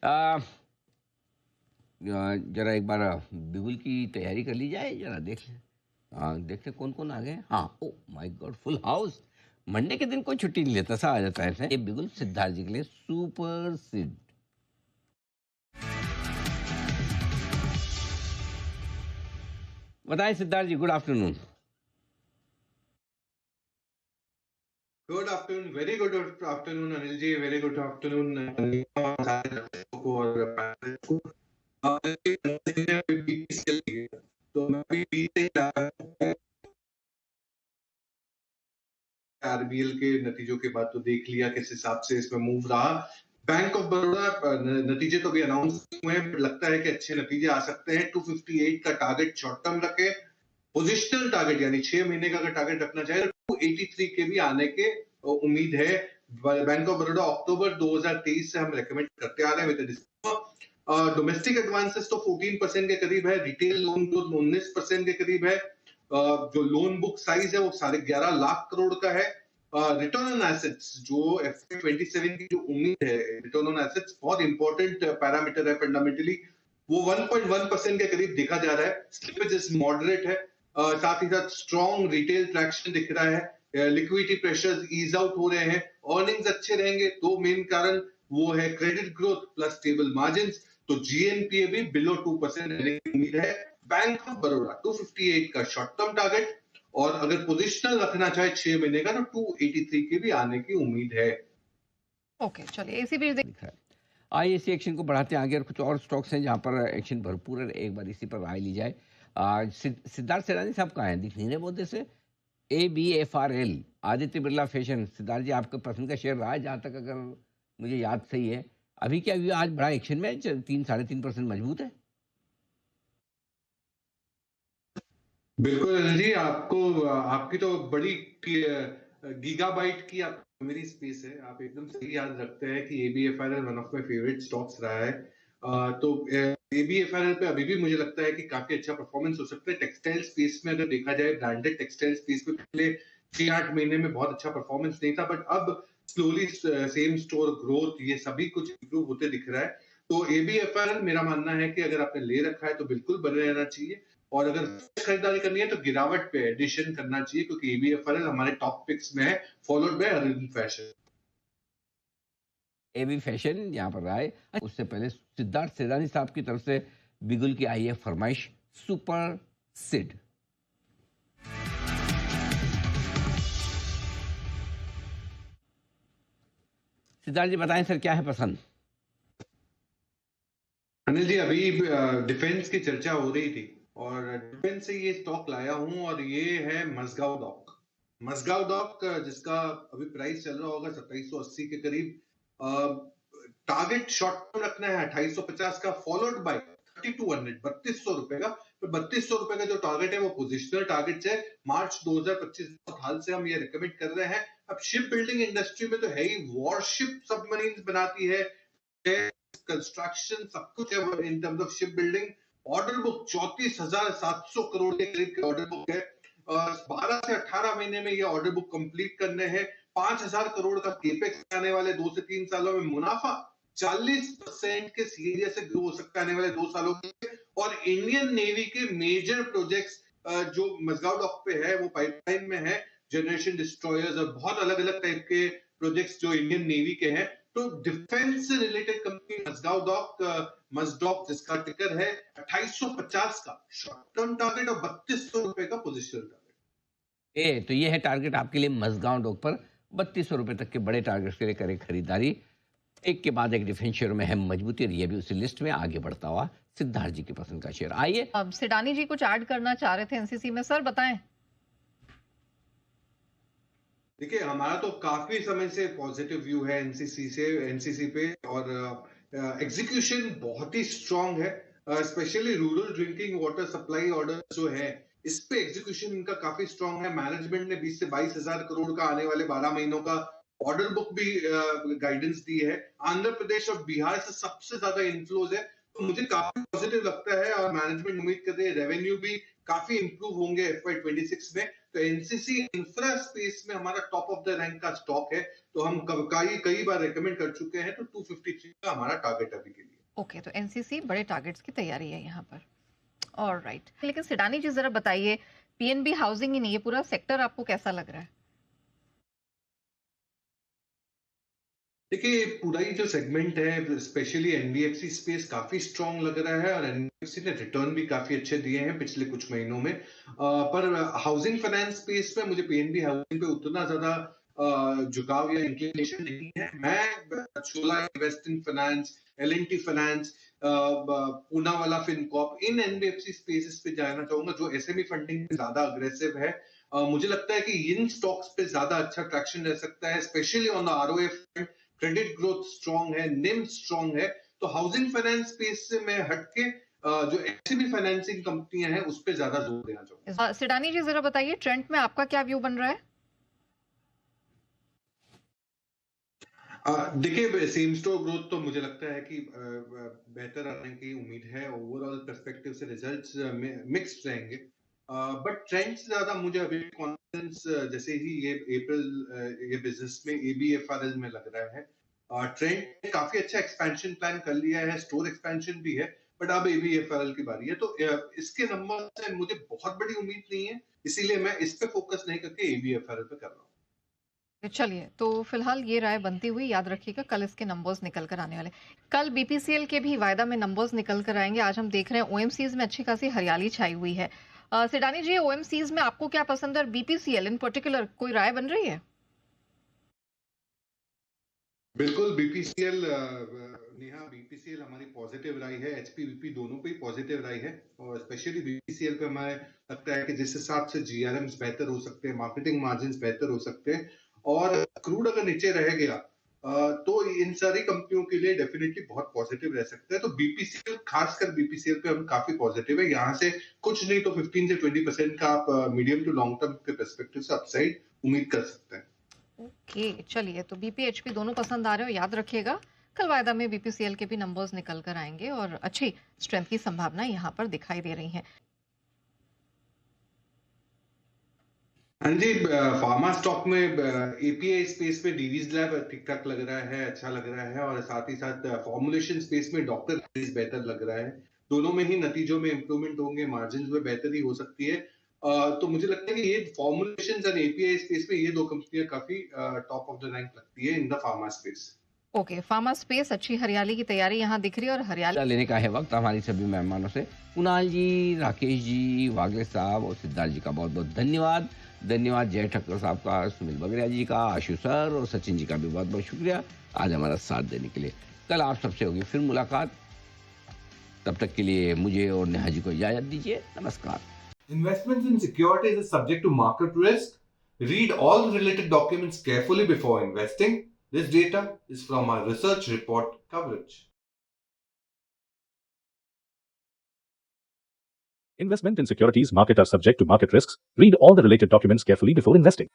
आ, जरा एक बार बिगुल की तैयारी कर ली जाए, जरा देख लें। देखते कौन कौन आ गए। हाँ, oh my God, full house. Monday के दिन कोई छुट्टी नहीं लेता, सा आ जाता है ये बिगुल सिद्धार्थ जी के लिए सुपर सिड। बताएं Siddharth ji, good afternoon. Good afternoon, very good afternoon Anil ji, very good afternoon सारे दर्शकों को और पैनल को। तो मैं भी आरबीएल के नतीजों के बाद तो देख लिया किस हिसाब से इसमें मूव रहा। बैंक ऑफ बड़ौदा नतीजे तो अभी अनाउंस हुए हैं, लगता है कि अच्छे नतीजे आ सकते हैं। 258 का टारगेट शॉर्ट टर्म रखे, पोजिशनल टारगेट यानी 6 महीने का अगर टारगेट रखना चाहे तो 283 के भी आने के उम्मीद है। बैंक ऑफ बड़ौदा अक्टूबर 2023 से हम रेकमेंड करते आ रहे हैं। डोमेस्टिक एडवांसेस तो 14% के करीब है, रिटेल लोन ग्रोथ 19% के करीब है। जो लोन बुक साइज है वो 11.5 लाख करोड़ का है। रिटर्न ऑन एसेट्स जो FY27 की जो उम्मीद है, रिटर्न ऑन एसेट्स बहुत इंपॉर्टेंट पैरामीटर है फंडामेंटली, वो 1.1% के करीब देखा जा रहा है। स्लिपेज मॉडरेट है। साथ ही साथ स्ट्रॉन्ग रिटेल ट्रैक्शन दिख रहा है, लिक्विडिटी प्रेशर्स ईज आउट हो रहे हैं, अर्निंग्स अच्छे रहेंगे। दो मेन कारण वो है credit growth plus stable margin. तो जीएनपीए भी बिलो 2% रहने की उम्मीद है। बैंक ऑफ बड़ौदा 258 का शॉर्ट टर्म टारगेट, और अगर पोजिशनल रखना चाहे 6 महीने का तो 283 के भी आने की उम्मीद है। ओके, चलिए इसी बीच दिख रहा है। आइए इसी एक्शन को बढ़ाते हैं आगे, और कुछ और स्टॉक्स हैं जहां पर एक्शन भरपूर है, एक बार इसी पर राय ली जाए। सिद्धार्थ सेरानी साहब कहाँ हैं, दिख नहीं रहे बहुत देर से। ABFRL, Aditya Birla Fashion. सिद्धार्थ जी, आपका पसंद का शेयर रहा है जहां तक अगर मुझे याद सही है। अभी क्या हुआ, आज बड़ा एक्शन में 3 साढ़े 3% मजबूत है। बिल्कुल अनिल जी, आपको आपकी तो बड़ी गीगाबाइट की आप मेमोरी स्पेस है। आप एकदम सही याद रखते हैं कि ABFRL one of my favourite stocks रहा है। तो एबीएफआरएल पे अभी भी मुझे लगता है कि काफी अच्छा परफॉर्मेंस हो सकता है। टेक्सटाइल स्पेस में अगर देखा जाए, ब्रांडेड टेक्सटाइल स्पेस में पिछले 6-8 महीने में बहुत अच्छा परफॉर्मेंस नहीं था, बट अब स्लोली सेम स्टोर ग्रोथ ये सभी कुछ इंप्रूव होते दिख रहा है। तो एबीएफआरएल मेरा मानना है कि अगर आपने ले रखा है तो बिल्कुल बने रहना चाहिए, और अगर खरीदारी करनी है तो गिरावट पे एडिशन करना चाहिए, क्योंकि एबीएफआरएल हमारे टॉप पिक्स में है, followed by Arvind fashion. AB fashion यहाँ पर रहा है। उससे पहले सिद्धार्थ सेरानी साहब की तरफ से बिगुल की आई है फरमाइश, सुपर सिड। सिद्धार्थ जी बताएं सर, क्या है पसंद। अनिल जी, अभी डिफेंस की चर्चा हो रही थी और डिफेंस से ये स्टॉक लाया हूं, और ये है मजगांव डॉक। मजगांव डॉक जिसका अभी प्राइस चल रहा होगा 2780 के करीब। टारगेट शॉर्ट टर्म रखना है 2850 का, फॉलोड बाय 3200, 3200 रुपए का। तो 3200 रुपए का जो टारगेट है वो पोजिशनल टारगेट है। मार्च 2025 हाल से हम ये रिकमेंड कर रहे हैं। अब शिप बिल्डिंग इंडस्ट्री में तो है ही, वॉरशिप सबमरीन बनाती है, कंस्ट्रक्शन सब कुछ है in terms of ship building. Order book 34,700 crore के करीब के ऑर्डर बुक है। 12 से 18 महीने में ये ऑर्डर बुक कंप्लीट करने हैं। 5,000 करोड़ का केपेक्स आने वाले 2 से 3 सालों में, मुनाफा 40% के सीरिया से ग्रो हो सकता है आने वाले 2 सालों में। और इंडियन नेवी के मेजर प्रोजेक्ट्स जो मजगांव डॉक पे है वो पाइपलाइन में है। जनरेशन डिस्ट्रॉयर्स और बहुत अलग अलग टाइप के प्रोजेक्ट्स जो इंडियन नेवी के हैं। तो डिफेंस से रिलेटेड कंपनी मजगांव डॉक, मजडॉक जिसका टिकर है, 2850 का शॉर्ट टर्म टारगेट और 3200 रुपए का पोजिशनल टारगेट। तो ये है टारगेट आपके लिए मजगांव डॉक पर। 3200 रुपए तक के बड़े टारगेट के लिए करें खरीदारी। एक के बाद एक डिफेंस शेयर में है मजबूती, और ये भी उसी लिस्ट में आगे बढ़ता हुआ सिद्धार्थ जी की पसंद का शेयर। आइए अब सिडानी जी कुछ ऐड करना चाह रहे थे एनसीसी में, सर बताएं। देखिए, हमारा तो काफी समय से पॉजिटिव व्यू है एनसीसी पे, और एग्जीक्यूशन बहुत ही स्ट्रांग है। Specially rural drinking water supply order जो है, इस पे एग्जीक्यूशन इनका काफी स्ट्रांग है। मैनेजमेंट ने 20 से 22 हजार करोड़ का आने वाले 12 महीनों का ऑर्डर बुक भी गाइडेंस दी है। आंध्र प्रदेश और बिहार से सबसे ज्यादा इन्फ्लोज है। तो मुझे काफी पॉजिटिव लगता है, और मैनेजमेंट उम्मीद करते हैं रेवेन्यू भी काफी इंप्रूव होंगे FY26 में। तो एनसीसी इंफ्रा स्पेस में हमारा टॉप ऑफ द रैंक का स्टॉक है। तो हम कई कई बार रेकमेंड कर चुके हैं, तो 253 का हमारा टारगेट अभी के लिए। ओके, तो एनसीसी बड़े टारगेट्स की तैयारी है यहाँ पर। ऑलराइट, लेकिन सिडानी जी जरा बताइए, पीएनबी हाउसिंग ही नहीं, ये पूरा सेक्टर आपको कैसा लग रहा है? देखिए, पूरा ही जो सेगमेंट है, स्पेशली एनबीएफसी स्पेस काफी स्ट्रांग लग रहा है और एनबीएफसी ने रिटर्न भी काफी अच्छे दिए हैं पिछले कुछ महीनों में। पर हाउसिंग फाइनेंस स्पेस में मुझे पीएनबी हाउसिंग पे उतना ज्यादा झुकाव या इंक्लिनेशन नहीं है। मैं Chola Investment Finance, L&T Finance, Poonawala Fincorp, इन एनबीएफसी स्पेसेस पे जाना चाहूंगा जो एसएमई फंडिंग पे ज्यादा अग्रेसिव है। मुझे लगता है कि इन स्टॉक्स पे ज्यादा अच्छा ट्रैक्शन रह सकता है, specially on the ROA front. Credit growth strong है, निम स्ट्रांग है। तो हाउसिंग फाइनेंस स्पेस से मैं हटके जो एचसीबी फाइनेंसिंग कंपनियां हैं उस पे ज्यादा जोर देना चाहूंगा। सिडानी जी जरा बताइए, ट्रेंड में आपका क्या व्यू बन रहा है? देखिए, सेम स्टोर ग्रोथ तो मुझे लगता है कि बेहतर आने की उम्मीद है। ओवरऑल पर्सपेक्टिव से रिजल्ट्स मिक्स्ड रहेंगे, बट ट्रेंड से ज्यादा मुझे अभी कॉन्फिडेंस जैसे ही ये अप्रैल ये बिजनेस में एबीएफआरएल में लग रहा है। ट्रेंड काफी अच्छा एक्सपेंशन प्लान कर लिया है, स्टोर एक्सपेंशन भी है, बट अब एबीएफआरएल की बारी है। तो इसके नंबर से मुझे बहुत बड़ी उम्मीद नहीं है, इसीलिए मैं इस पे फोकस नहीं करके एबीएफआरएल पे कर रहा हूँ। चलिए, तो फिलहाल ये राय बनती हुई, याद रखिएगा कल इसके नंबर्स निकल कर आने वाले। कल बीपीसीएल के भी वायदा में नंबर्स निकल कर आएंगे। आज हम देख रहे हैं ओएमसीज में अच्छी खासी हरियाली छाई हुई है। सिडानी जी, ओएमसीज में आपको क्या पसंद है और बीपीसीएल इन पर्टिकुलर कोई राय बन रही है? बिल्कुल, बीपीसीएल नेहा, बीपीसीएल हमारी पॉजिटिव रही है, एचपीवीपी दोनों पे ही पॉजिटिव रही है। और स्पेशली बीपीसीएल पे हमें लगता है कि जिस हिसाब से जीआरएम्स बेहतर हो सकते हैं, मार्केटिंग मार्जिन्स बेहतर हो सकते हैं, और क्रूड अगर नीचे रह गया तो इन सारी कंपनियों के लिए डेफिनेटली बहुत पॉजिटिव रह सकता है। तो बीपीसीएल, खासकर बीपीसीएल पे हम काफी पॉजिटिव है। यहाँ से कुछ नहीं तो 15 से 20% का आप मीडियम टू लॉन्ग टर्म के पर्सपेक्टिव से अपसाइड उम्मीद कर सकते हैं। ओके, चलिए, तो बीपीएचपी दोनों पसंद आ रहे हो, याद रखिएगा कल वायदा में बीपीसीएल के भी नंबर्स निकल कर आएंगे और अच्छी स्ट्रेंथ की संभावना यहाँ पर दिखाई दे रही है। हाँ जी, फार्मा स्टॉक में एपीआई स्पेस में डीवीज लैब ठीक ठाक लग रहा है, अच्छा लग रहा है, और साथ ही साथ फॉर्मुलेशन स्पेस में डॉक्टर बेहतर लग रहा है। दोनों में ही नतीजों में इंप्रूवमेंट होंगे, मार्जिन में बेहतरी हो सकती है। तो मुझे लगता है कि ये फॉर्मुलेशन और एपीआई स्पेस में ये दो कंपनियां काफी टॉप ऑफ द रैंक लगती है in the pharma space. Okay, pharma space अच्छी हरियाली की तैयारी यहाँ दिख रही है और हरियाली लेने का है वक्त हमारी सभी मेहमानों से। कुणाल जी, राकेश जी, वागले साहब और सिद्धार्थ जी का बहुत बहुत धन्यवाद। धन्यवाद जय ठक्कर साहब का, सुनील बगरिया जी का, आशु सर और सचिन जी का भी बहुत बहुत शुक्रिया आज हमारा साथ देने के लिए। कल आप सबसे होगी फिर मुलाकात। तब तक के लिए मुझे और नेहा जी को इजाजत दीजिए। नमस्कार। Investments in securities is subject to market risk. Read all related documents carefully before investing. This data is from our research report coverage. Investment in securities market are subject to market risks. Read all the related documents carefully before investing.